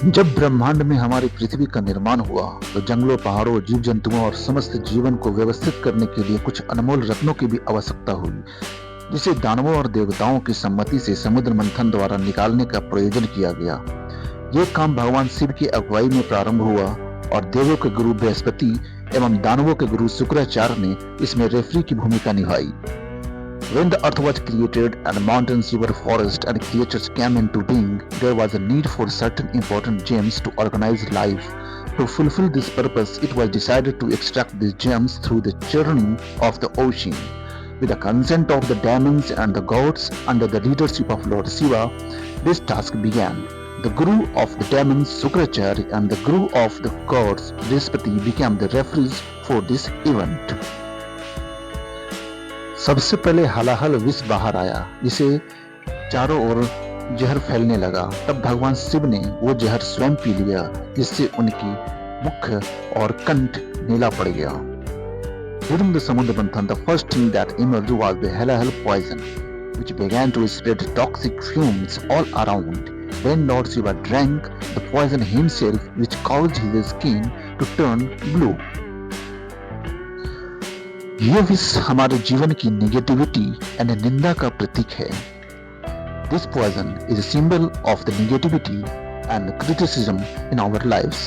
जब ब्रह्मांड में हमारी पृथ्वी का निर्माण हुआ तो जंगलों, पहाड़ों, जीव जंतुओं और समस्त जीवन को व्यवस्थित करने के लिए कुछ अनमोल रत्नों की भी आवश्यकता हुई, जिसे दानवों और देवताओं की सम्मति से समुद्र मंथन द्वारा निकालने का प्रयोजन किया गया। यह काम भगवान शिव की अगुवाई में प्रारंभ हुआ और देवों के गुरु बृहस्पति एवं दानवों के गुरु शुक्राचार्य ने इसमें रेफरी की भूमिका निभाई। When the earth was created and mountains, river, forest and creatures came into being, there was a need for certain important gems to organize life. To fulfill this purpose, it was decided to extract these gems through the churning of the ocean. With the consent of the demons and the gods under the leadership of Lord Shiva, this task began. The guru of the demons, Sukracharya, and the guru of the gods, Brihaspati, became the referees for this event. सबसे पहले हलाहल विष बाहर आया, जिसे चारों ओर जहर फैलने लगा। तब भगवान शिव ने वो जहर स्वयं पी लिया, जिससे उनकी मुख और कंठ नीला पड़ गया। During the Samudra Manthan, the first thing that emerged was the halahal poison, which began to spread toxic fumes all around. When Lord Shiva drank the poison himself, which caused his skin to turn blue. यह विष हमारे जीवन की negativity and निंदा का प्रतीक है। This poison is a symbol of the negativity and criticism in our lives.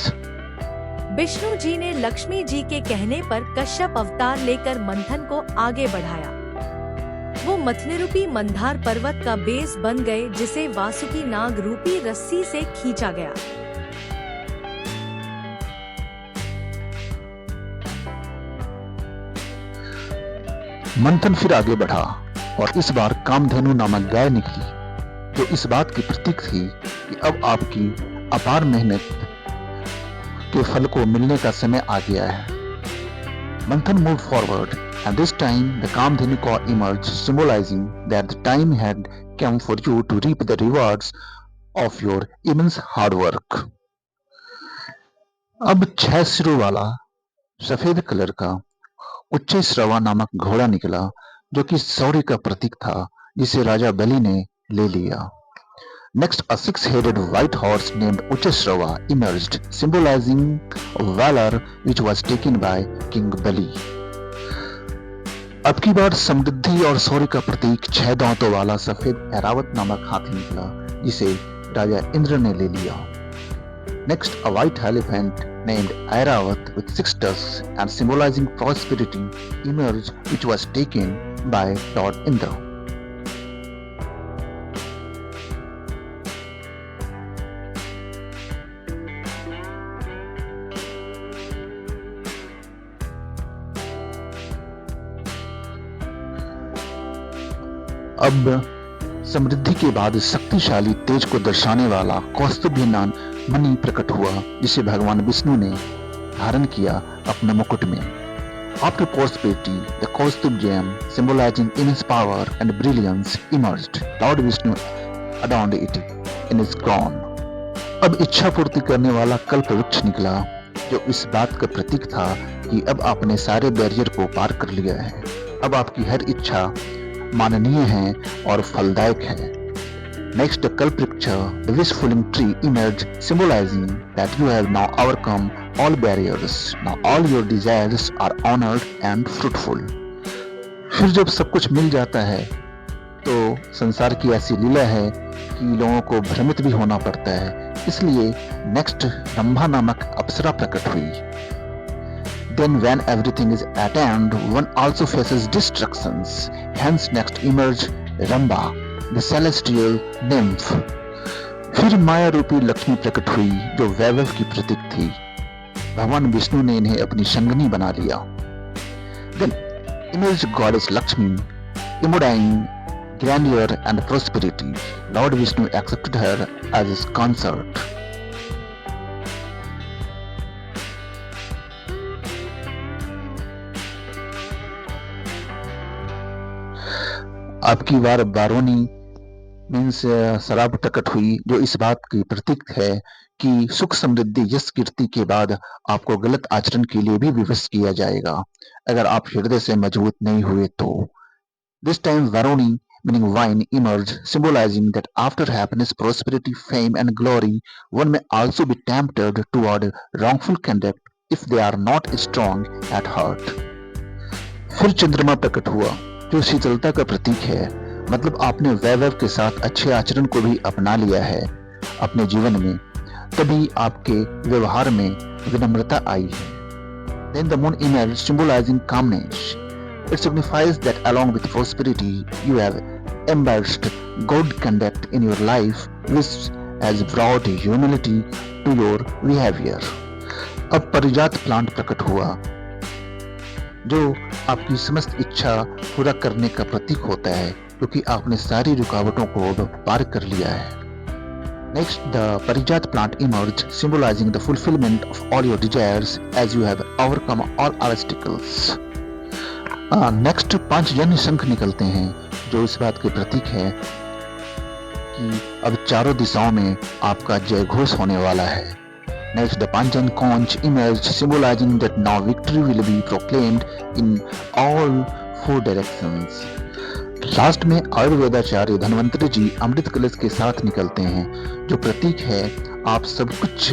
Vishnu ji ने लक्ष्मी जी के कहने पर कश्यप अवतार लेकर मंथन को आगे बढ़ाया। वो मथने रूपी मंदार पर्वत का बेस बन गए, जिसे वासुकी नाग रूपी रस्सी से खींचा गया। मंथन फिर आगे बढ़ा और इस बार कामधेनु नामक गाय निकली, जो इस बात की प्रतीक थी कि अब आपकी अपार मेहनत के फल को मिलने का समय आ गया है। मंथन moved forward and this time the Kamdhenu cow emerged, symbolizing that the time had come for you to reap the rewards of your immense hard work. अब 6 सिरों वाला सफेद कलर का उच्चैःश्रवा नामक घोड़ा निकला, जो कि शौर्य का प्रतीक था, जिसे राजा बलि ने ले लिया। Next, a 6-headed white horse named Uchashrava emerged, symbolizing valor, which was taken by King Bali. अब की बार समृद्धि और शौर्य का प्रतीक 6 दांतों वाला सफेद ऐरावत नामक हाथी निकला, जिसे राजा इंद्र ने ले लिया। Next, a white elephant named Airavat with 6 tusks and symbolizing prosperity emerged, which was taken by Lord Indra. अब समृद्धि के बाद शक्तिशाली तेज को दर्शाने वाला कौस्तुभनान मणि प्रकट हुआ, जिसे भगवान विष्णु ने धारण किया अपने मुकुट में। After prosperity, the Kaustubh gem, symbolizing immense power and brilliance, emerged. Lord Vishnu adorned it in his crown. अब इच्छा पूर्ति करने वाला कल्प वृक्ष निकला, जो इस बात का प्रतीक था कि अब आपने सारे बैरियर को पार कर लिया है। अब आपकी हर इच्छा माननीय है और फलदायक है। Next, the Kalpvriksha, the wish-fulfilling tree, emerged, symbolizing that you have now overcome all barriers. Now all your desires are honored and fruitful. फिर जब सब कुछ मिल जाता है, तो संसार की ऐसी लीला है कि लोगों को भ्रमित भी होना पड़ता है। इसलिए नेक्स्ट रंभा नामक अप्सरा प्रकट हुई। Then when everything is at end, one also faces destructions. Hence next emerged Ramba, the celestial nymph. फिर माया रूपी लक्ष्मी प्रकट हुई, जो वैभव की प्रतीक थी। भगवान विष्णु ने इन्हें अपनी संगनी बना लिया। Then emerged goddess Lakshmi, embodying grandeur and prosperity. Lord Vishnu accepted her as his consort. आपकी बार बारोनी मीन्स शराब प्रकट हुई, जो इस बात की प्रतीक है कि सुख समृद्धि यश कीर्ति के बाद आपको गलत आचरण के लिए भी विवश किया जाएगा, अगर आप हृदय से मजबूत नहीं हुए तो। This time Varuni meaning wine, emerge, symbolizing that after happiness, prosperity, fame, and glory, one may also be tempted toward wrongful conduct if they are not strong at heart. फिर चंद्रमा प्रकट हुआ, जो शीतलता का प्रतीक है, मतलब आपने वैभव के साथ अच्छे आचरण को भी अपना लिया है अपने जीवन में, तभी आपके व्यवहार में विनम्रता आई है. Then the moon emerged, symbolizing calmness. It signifies that along with prosperity, you have embraced good conduct in your life, which has brought humility to your behavior. अब पारिजात प्लांट प्रकट हुआ, जो आपकी समस्त इच्छा पूरा करने का प्रतीक होता है, क्योंकि आपने सारी रुकावटों को पार कर लिया है. Next, the Parijat plant emerged, symbolizing the fulfillment of all your desires as you have overcome all obstacles. Next, 5 जन्य शंख निकलते हैं, जो इस बात के प्रतीक है कि अब चारों दिशाओं में आपका जय घोष होने वाला है. Next, the Panjan conch emerged, symbolizing that now victory will be proclaimed in all 4 directions. Last में आयुर्वेदाचार्य धन्वंतरी जी अमृत कलश के साथ निकलते हैं, जो प्रतीक है आप सब कुछ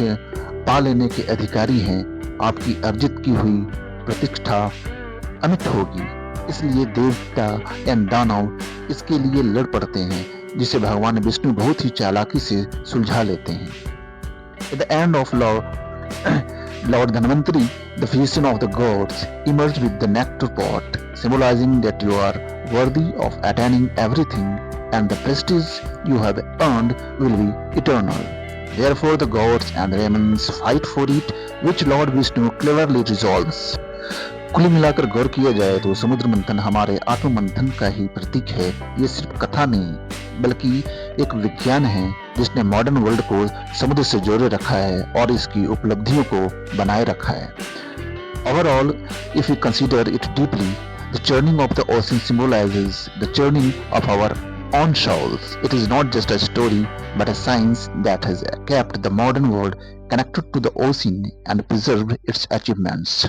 पा लेने के अधिकारी हैं. आपकी अर्जित की हुई प्रतिष्ठा अमिट होगी, इसलिए देवता या दानव इसके लिए लड़ पड़ते हैं, जिसे भगवान विष्णु बहुत ही चालाकी से सुलझा लेते हैं. At the end of Lord Dhanvantari, the physician of the gods, emerged with the nectar pot, symbolizing that you are worthy of attaining everything and the prestige you have earned will be eternal. Therefore the gods and the demons fight for it, which Lord Vishnu cleverly resolves. कुल मिलाकर गौर किया जाए तो समुद्र मंथन हमारे आत्म मंथन का ही प्रतीक है. ये सिर्फ कथा नहीं, बल्कि एक विज्ञान है जिसने मॉडर्न वर्ल्ड को समुद्र से जोड़े रखा है और इसकी उपलब्धियों को बनाए रखा है. Overall, if we consider it deeply, the churning of the ocean symbolizes the churning of our own souls. It is not just a story, but a science that has kept the modern world connected to the ocean and preserved its achievements.